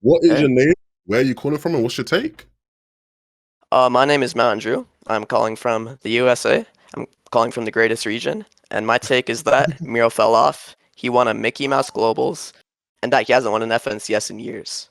What is Okay. your name? Where are you calling from, and what's your take? My name is Mountain Drew. I'm calling from the USA. I'm calling from the greatest region, and my take is that Mero fell off. He won a Mickey Mouse Globals, and that he hasn't won an FNCS in years.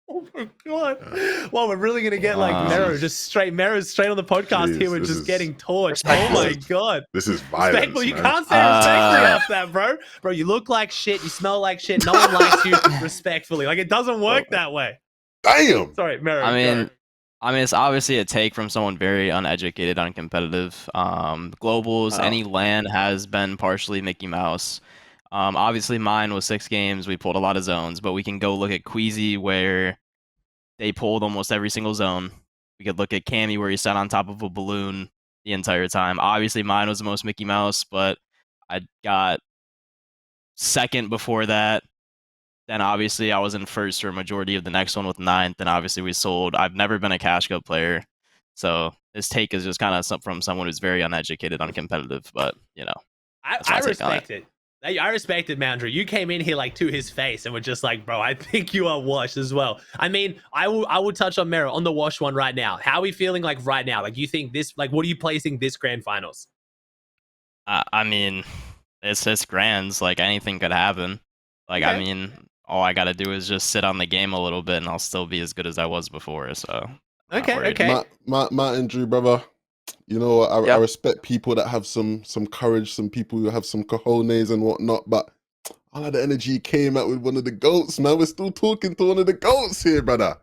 Oh my god! Uh, Well, we're really gonna get like Wow. Mero, just straight Mero straight on the podcast here. Jeez, We're this just is getting torched. Oh Respectfully. my god! this is Respectful. violence, You man. can't say respectfully Uh, after that, bro. Bro, you look like shit. You smell like shit. No one likes you. Respectfully, like it doesn't work that way. Damn. Sorry, Mero. I go. mean, it's obviously a take from someone very uneducated, uncompetitive. Globals, Wow. any LAN has been partially Mickey Mouse. Obviously mine was 6 games. We pulled a lot of zones, but we can go look at Queasy where they pulled almost every single zone. We could look at Cammy where he sat on top of a balloon the entire time. Obviously mine was the most Mickey Mouse, but I got second before that. Then obviously I was in first for a majority of the next one with ninth. Then obviously we sold. I've never been a cash cup player. So this take is just kind of from someone who's very uneducated, uncompetitive, but that's my I take on it. respect it. I respect it, Mandrew. You came in here like to his face and were just like, bro, I think you are washed as well. I mean, I will touch on Mero on the wash one right now. How are we feeling like right now? Like you think this, like what are you placing this grand finals? I mean, it's grands. Like anything could happen. Like I Okay. mean, all I gotta do is just sit on the game a little bit, and I'll still be as good as I was before. So I'm not Okay, worried. okay. Martin Drew, brother. You know what? I Yeah. respect people that have some courage, some people who have some cojones and whatnot. But I know the energy came out with one of the goats, man. We're still talking to one of the goats here, brother.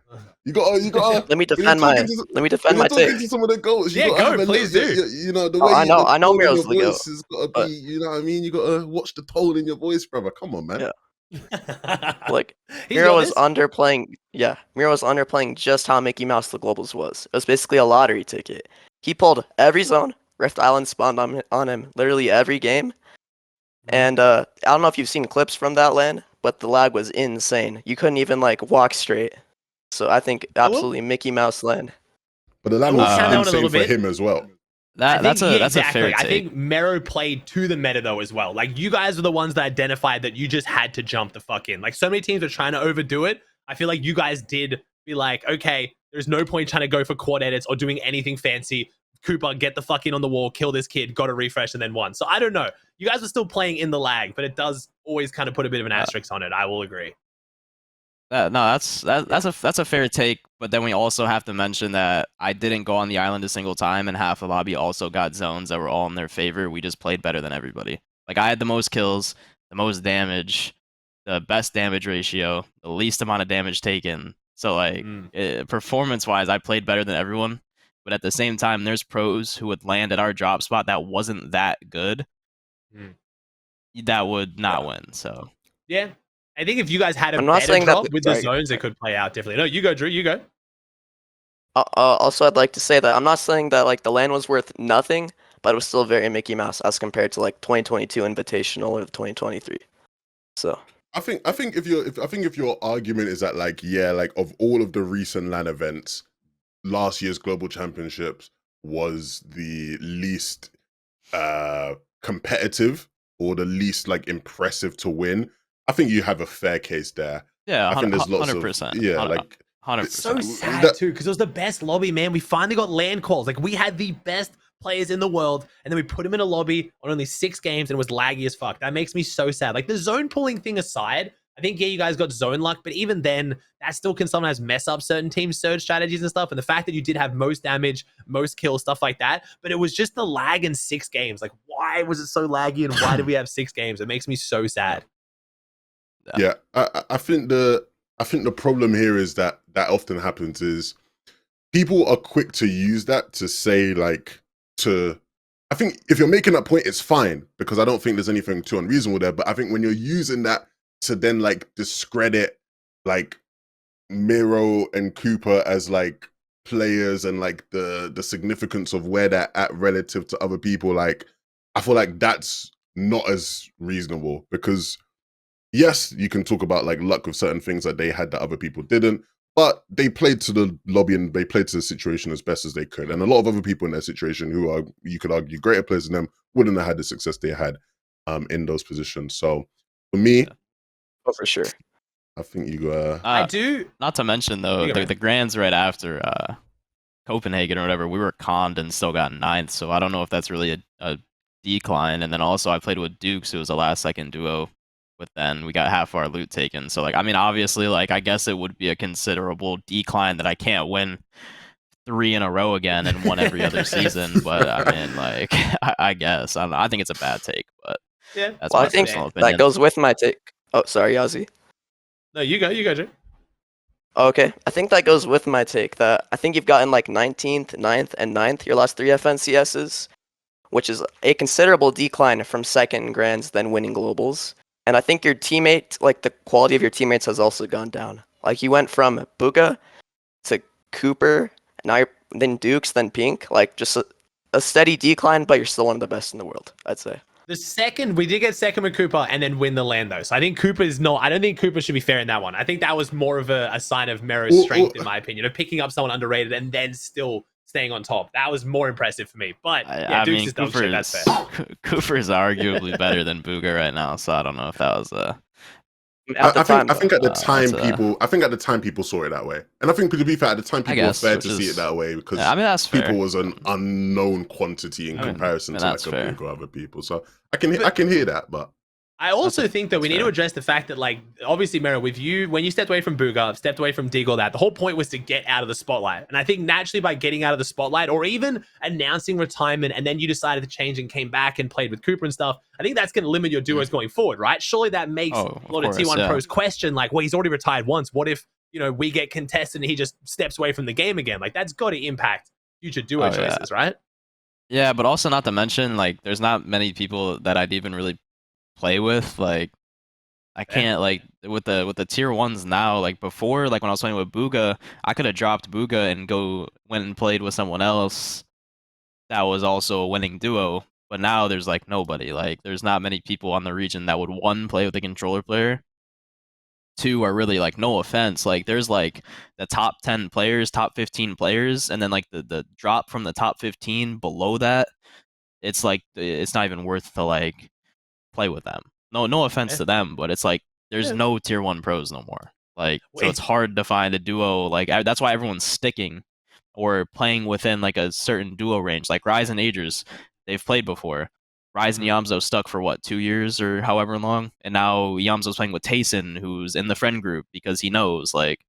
You gotta. Let me When you're defend talking my to, let me when defend you're my talking take. to some of the goats, you Yeah, gotta go, have a little. please do. You know the Oh, way the I know tone in your Mero's the goat, voice has gotta be. but You know what I mean? You gotta watch the tone in your voice, brother. Come on, man. yeah, like He's Mero got was this. underplaying. Yeah, Mero was underplaying just how Mickey Mouse the Globals was. It was basically a lottery ticket. He pulled every zone. Rift Island spawned on him literally every game. And I don't know if you've seen clips from that LAN, but the lag was insane. You couldn't even like walk straight. So I think I will, absolutely Mickey Mouse LAN. But the I land will was count that one a insane little for bit. him as well. I think, That's a fair exactly. I take. think Mero played to the meta though as well. Like you guys were the ones that identified that you just had to jump the fuck in. Like so many teams are trying to overdo it. I feel like you guys did be like, okay, there's no point trying to go for quad edits or doing anything fancy. Cooper, get the fuck in on the wall, kill this kid, got a refresh and then won. So I don't know. You guys are still playing in the lag, but it does always kind of put a bit of an asterisk on it. I will agree. No, that's a fair take, but then we also have to mention that I didn't go on the island a single time, and half the lobby also got zones that were all in their favor. We just played better than everybody. Like I had the most kills, the most damage, the best damage ratio, the least amount of damage taken. So like performance-wise, I played better than everyone. But at the same time, there's pros who would land at our drop spot that wasn't that good, that would not win. So Yeah. I think if you guys had a I'm not better saying that. drop with the zones, it could play out differently. No, you go, Drew. You go. Also, I'd like to say that I'm not saying that like the LAN was worth nothing, but it was still very Mickey Mouse as compared to like 2022 Invitational or 2023. So I think if your argument is that like like of all of the recent LAN events, last year's global championships was the least competitive or the least like impressive to win. I think you have a fair case there. yeah, I think there's lots 100%. of like 100%. So sad too, because it was the best lobby, man. We finally got LAN calls. Like we had the best players in the world, and then we put them in a lobby on only 6 games, and it was laggy as fuck. That makes me so sad. Like the zone pulling thing aside, I think you guys got zone luck, but even then, that still can sometimes mess up certain teams' surge strategies and stuff. And the fact that you did have most damage, most kills, stuff like that, but it was just the lag in 6 games. Like, why was it so laggy, and why did we have 6 games? It makes me so sad. Yeah, I think the problem here is that often happens is people are quick to use that to say like I think if you're making that point, it's fine because I don't think there's anything too unreasonable there. But I think when you're using that to then like discredit like Mero and Cooper as like players and like the significance of where they're at relative to other people, like I feel like that's not as reasonable because yes, you can talk about like luck with certain things that they had that other people didn't, but they played to the lobby and they played to the situation as best as they could. And a lot of other people in their situation who are, you could argue, greater players than them wouldn't have had the success they had in those positions. So for me, oh, for sure. I think you got. I do. Not to mention though, the grands right after Copenhagen or whatever, we were conned and still got ninth. So I don't know if that's really a decline. And then also I played with Dukes, who was a last second duo. But then we got half our loot taken. So like, I mean, obviously, like I guess it would be a considerable decline that I can't win 3 in a row again and one every other season. But I mean, like, I guess I don't know. I think it's a bad take, but yeah, that's well, my I think personal opinion. that goes with my take. Oh, sorry, Ozzy. No, you go, Drew. Okay, I think that goes with my take that I think you've gotten like 19th, 9th, and 9th your last 3 FNCSs, which is a considerable decline from second grands then winning globals. And I think your teammate, like the quality of your teammates has also gone down. Like you went from Buga to Cooper, now you're then Dukes, then Pink, like just a steady decline, but you're still one of the best in the world, I'd say. The second, we did get second with Cooper and then win the land though. So I think Cooper is not, I don't think Cooper should be fair in that one. I think that was more of a sign of Mero's strength, in my opinion, of picking up someone underrated and then still staying on top. That was more impressive for me. But yeah, I Dukes mean, is dumb shit, that's fair. Cooper is arguably better than Booger right now, so I don't know if that was I think at the time people saw it that way, and I think to be fair, at the time people were fair to see it that way because I mean, that's fair. people was an unknown quantity in comparison to like a Booger or other people. So I can hear that, but I also think that we need to address the fact that, like, obviously, Mero, with you, when you stepped away from Booga, stepped away from Dig, all that, the whole point was to get out of the spotlight. And I think naturally by getting out of the spotlight or even announcing retirement and then you decided to change and came back and played with Cooper and stuff, I think that's going to limit your duos going forward, right? Surely that makes a lot of T1 pros question, like, well, he's already retired once. What if, you know, we get contested and he just steps away from the game again? Like, that's got to impact future duo choices, right? Yeah, but also not to mention, like, there's not many people that I'd even really play with. Like, I can't, like, with the tier 1s now, like before, like when I was playing with Booga, I could have dropped Booga and went and played with someone else that was also a winning duo. But now there's like nobody. Like, there's not many people on the region that would, 1, play with a controller player, 2 are really, like, no offense, like there's like the top 10 players, top 15 players, and then like the drop from the top 15 below that, it's like it's not even worth to like play with them. No offense to them, but it's like there's no tier 1 pros no more. Like, so it's hard to find a duo. Like, that's why everyone's sticking or playing within like a certain duo range. Like Ryze and Agers, they've played before. Ryze and Yamzo stuck for what, 2 years or however long, and now Yamzo's playing with Tayson, who's in the friend group because he knows like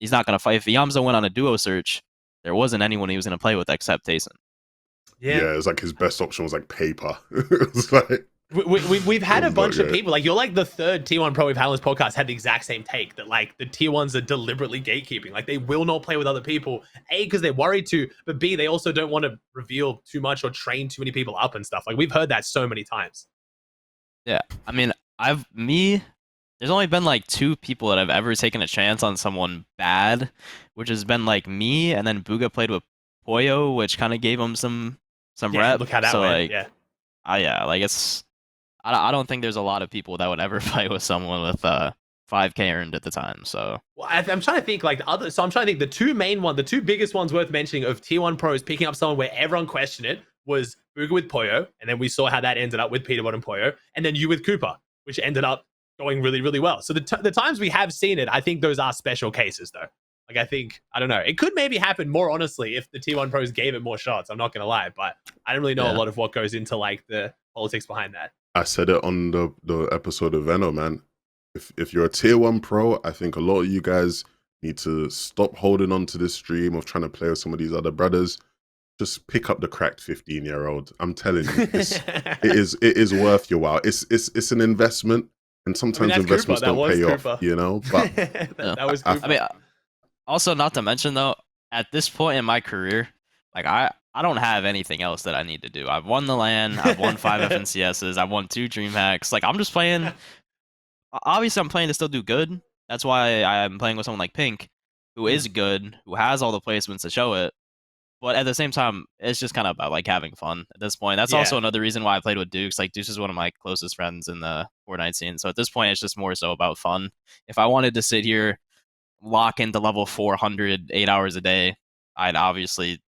he's not gonna fight. If Yamzo went on a duo search, there wasn't anyone he was gonna play with except Tayson. Yeah, it's like his best option was like paper. It was like we've had a bunch of people, like, you're like the third T1 pro we've had on this podcast had the exact same take, that like the tier 1s are deliberately gatekeeping. Like, they will not play with other people, A, because they're worried to, but B, they also don't want to reveal too much or train too many people up and stuff. Like, we've heard that so many times. Yeah, I mean, there's only been like 2 people that I've ever taken a chance on someone bad, which has been like me, and then Booga played with Poyo, which kind of gave him some rep. Look how that so went. Like, like I don't think there's a lot of people that would ever fight with someone with 5K earned at the time. So, well, I'm trying to think like the other. So I'm trying to think the two biggest ones worth mentioning of tier 1 pros picking up someone where everyone questioned it was Booga with Poyo, and then we saw how that ended up with Peterbot and Poyo, and then you with Cooper, which ended up going really, really well. So the times we have seen it, I think those are special cases though. Like, I don't know. It could maybe happen more honestly if the T1 pros gave it more shots. I'm not going to lie, but I don't really know a lot of what goes into like the politics behind that. I said it on the episode of Venom, man. If you're a tier 1 pro, I think a lot of you guys need to stop holding on to this stream of trying to play with some of these other brothers. Just pick up the cracked 15-year-old. I'm telling you, it is worth your while. It's an investment, and sometimes investments don't pay off, you know. But that was Cooper. I mean, also not to mention though, at this point in my career, like I don't have anything else that I need to do. I've won the LAN, I've won 5 FNCSs, I've won 2 DreamHacks. Like, I'm just playing. Obviously, I'm playing to still do good. That's why I'm playing with someone like Pink, who is good, who has all the placements to show it. But at the same time, it's just kind of about like having fun at this point. That's also another reason why I played with Dukes. Like, Dukes is one of my closest friends in the Fortnite scene. So at this point, it's just more so about fun. If I wanted to sit here, lock into level 400 8 hours a day, I'd obviously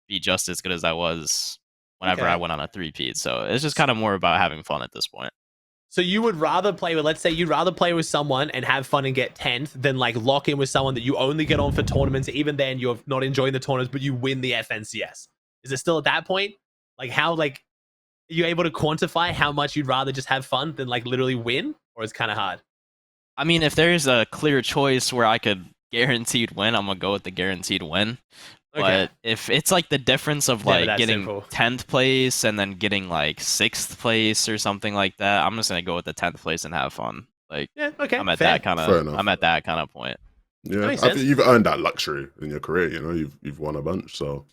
be just as good as I was whenever I went on a 3-peat. So it's just kind of more about having fun at this point. So you would rather play with, let's say you'd rather play with someone and have fun and get 10th than like lock in with someone that you only get on for tournaments. Even then you're not enjoying the tournaments, but you win the FNCS. Is it still at that point? Like how, like, are you able to quantify how much you'd rather just have fun than like literally win? Or it's kind of hard? I mean, if there's a clear choice where I could guaranteed win, I'm gonna go with the guaranteed win. Okay. But if it's like the difference of Never like that getting simple. 10th place and then getting like 6th place or something like that, I'm just gonna go with the 10th place and have fun. Like, Yeah, okay. I'm at fair. that kind Fair of enough. I'm at that kind of point. Yeah, makes I sense. think you've earned that luxury in your career. You know, you've won a bunch, so